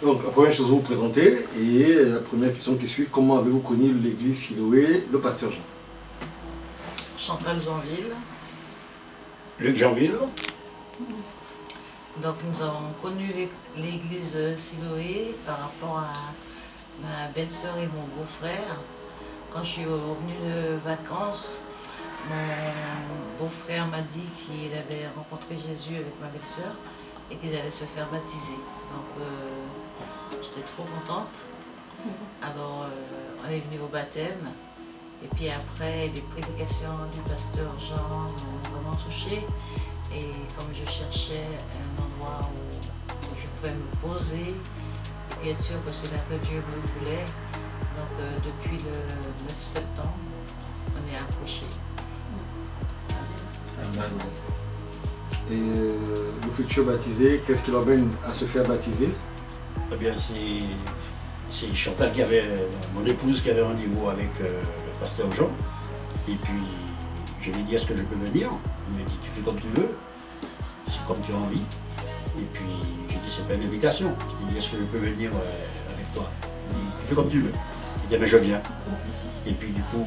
Donc, la première chose, vous vous présentez, et la première question qui suit, comment avez-vous connu l'église Siloé, le pasteur Jean? Chantal Jeanville. Luc Jeanville. Donc nous avons connu l'église Siloé par rapport à ma belle-sœur et mon beau-frère. Quand je suis revenue de vacances, mon beau-frère m'a dit qu'il avait rencontré Jésus avec ma belle-sœur et qu'ils allaient se faire baptiser. Donc j'étais trop contente. Alors on est venu au baptême. Et puis après, les prédications du pasteur Jean m'ont vraiment touchée. Et comme je cherchais un endroit où je pouvais me poser, et puis être sûr que c'est là que Dieu me voulait, donc depuis le 9 septembre, on est approché. Amen. Et le futur baptisé, qu'est-ce qui l'emmène à se faire baptiser? Eh bien, c'est Chantal qui avait, mon épouse qui avait rendez-vous avec le pasteur Jean. Et puis, je lui ai dit, est-ce que je peux venir? Il m'a dit, tu fais comme tu veux, c'est comme tu as envie. Et puis, j'ai dit, c'est pas une invitation. Je lui ai dit, est-ce que je peux venir avec toi? Il dit, tu fais comme tu veux. Il dit, mais je viens. Et puis, du coup,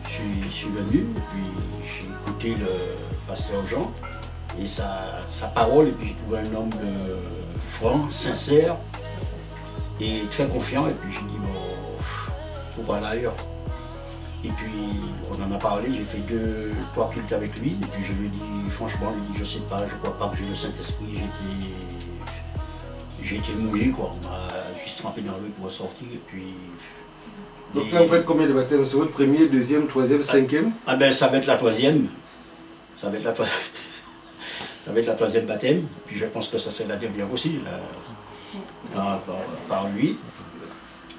je suis venu, et puis j'ai écouté le pasteur Jean et sa parole, et puis j'ai trouvé un homme franc, sincère et très confiant. Et puis j'ai dit, bon, pourquoi aller ailleurs? Et puis on en a parlé, j'ai fait 2-3 cultes avec lui, et puis je lui ai dit, franchement, il dit, je sais pas, je crois pas que j'ai le Saint-Esprit, j'ai été mouillé, quoi. On m'a juste trempé dans l'eau pour ressortir, et puis... Donc là, vous faites combien de baptêmes? C'est votre premier, deuxième, troisième, cinquième? Ah ben, ça va être la troisième. Ça va être la troisième baptême. Puis je pense que ça c'est la dernière aussi, par lui.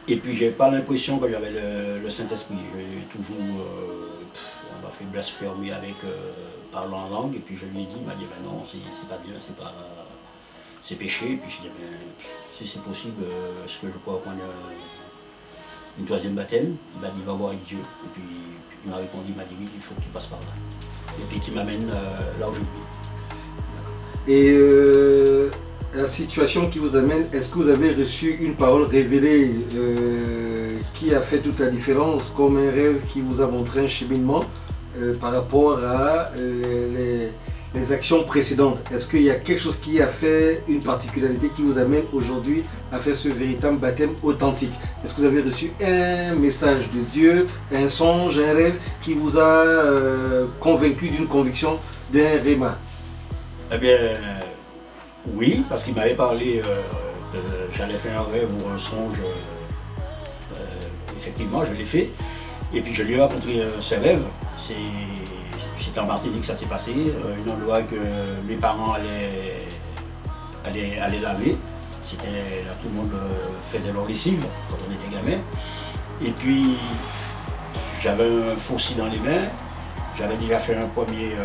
Et puis j'ai pas l'impression que j'avais le Saint-Esprit. J'ai toujours, on m'a fait blasphémer avec parlant en langue. Et puis je lui ai dit, il m'a dit, ben non, c'est pas bien, c'est péché. Et puis j'ai dit, ben, si c'est possible, est-ce que je peux prendre une troisième baptême? Il m'a dit, va voir avec Dieu. Et puis il m'a répondu, il m'a dit, oui, il faut que tu passes par là. Et puis qui m'amène là où je vis. Et la situation qui vous amène, est-ce que vous avez reçu une parole révélée qui a fait toute la différence, comme un rêve qui vous a montré un cheminement par rapport à les actions précédentes? Est-ce qu'il y a quelque chose qui a fait une particularité qui vous amène aujourd'hui à faire ce véritable baptême authentique? Est-ce que vous avez reçu un message de Dieu, un songe, un rêve qui vous a convaincu d'une conviction, d'un réma? Eh bien, oui, parce qu'il m'avait parlé que j'allais faire un rêve ou un songe. Effectivement, je l'ai fait. Et puis je lui ai raconté ce rêve. C'était en Martinique que ça s'est passé, un endroit que mes parents allaient laver. C'était là, tout le monde faisait leur lessive quand on était gamin. Et puis j'avais un fourci dans les mains. J'avais déjà fait un premier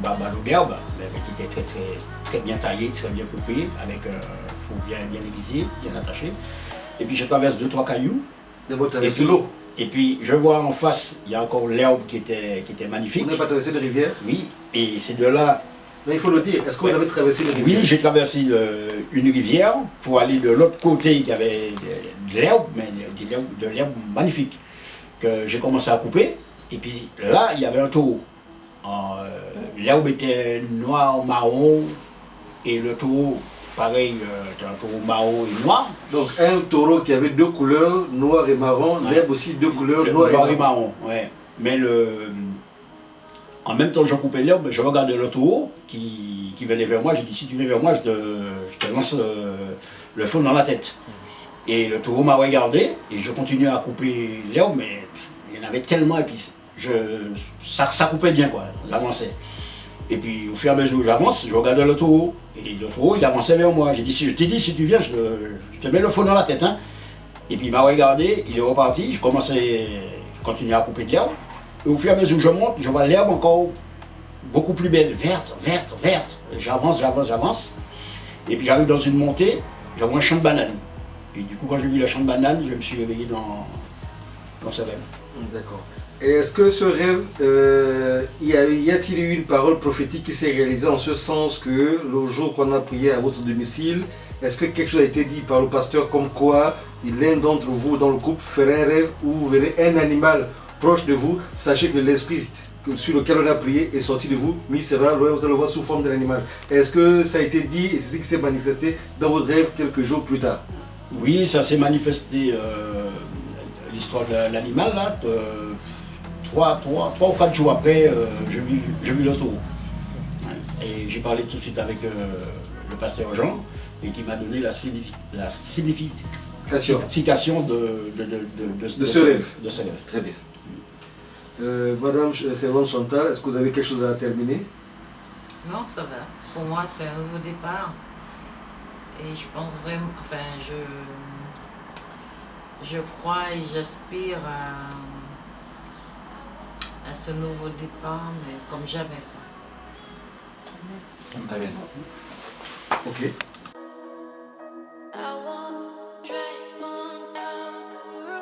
ballot d'herbe, mais qui était très bien taillé, très bien coupé, avec un four bien aiguisé, bien attaché. Et puis je traverse 2-3 cailloux. L'eau. Et puis je vois en face, il y a encore l'herbe qui était magnifique. Vous n'avez pas traversé de rivière? Oui, et c'est de là... Mais il faut le dire, est-ce que vous avez traversé une rivière? Oui, j'ai traversé une rivière pour aller de l'autre côté, il y avait de l'herbe, mais de l'herbe magnifique, que j'ai commencé à couper. Et puis là, il y avait un taureau. L'herbe était noire, marron, et le taureau, pareil, c'était un taureau marron et noir. Donc un taureau qui avait deux couleurs, noir et marron, ouais. L'herbe aussi deux couleurs, noir et marron. Ouais. Mais en même temps que je coupais l'herbe, je regardais le taureau qui venait vers moi. J'ai dit, si tu viens vers moi, je te lance le feu dans la tête. Et le taureau m'a regardé et je continuais à couper l'herbe, mais il y en avait tellement, et puis ça coupait bien, quoi, j'avançais. Et puis au fur et à mesure où j'avance, je regardais le taureau. Et le taureau, il avançait vers moi. J'ai dit, je t'ai dit, si tu viens, je te mets le feu dans la tête. Hein. Et puis il m'a regardé, il est reparti, je continuais à couper de l'herbe. Et au fur et à mesure où je monte, je vois l'herbe encore beaucoup plus belle, verte. J'avance. Et puis j'arrive dans une montée, je vois un champ de bananes. Et du coup, quand j'ai vu le champ de bananes, je me suis réveillé dans ce rêve. D'accord. Et est-ce que ce rêve, y a-t-il eu une parole prophétique qui s'est réalisée en ce sens que le jour qu'on a prié à votre domicile, est-ce que quelque chose a été dit par le pasteur comme quoi l'un d'entre vous dans le couple ferait un rêve où vous verrez un animal proche de vous, sachez que l'esprit sur lequel on a prié est sorti de vous, mais il sera loin, vous allez le voir sous forme d'un animal. Est-ce que ça a été dit et c'est ce qui s'est manifesté dans votre rêve quelques jours plus tard? Oui, ça s'est manifesté, l'histoire de l'animal, là. 3 ou 4 jours après, j'ai vu le taureau. Et j'ai parlé tout de suite avec le pasteur Jean, et qui m'a donné la signification de ce rêve. Très bien. Madame Servante Chantal, est-ce que vous avez quelque chose à terminer? Non, ça va. Pour moi, c'est un nouveau départ. Et je pense vraiment, enfin, je crois et j'aspire à ce nouveau départ, mais comme jamais. Amen. Ok.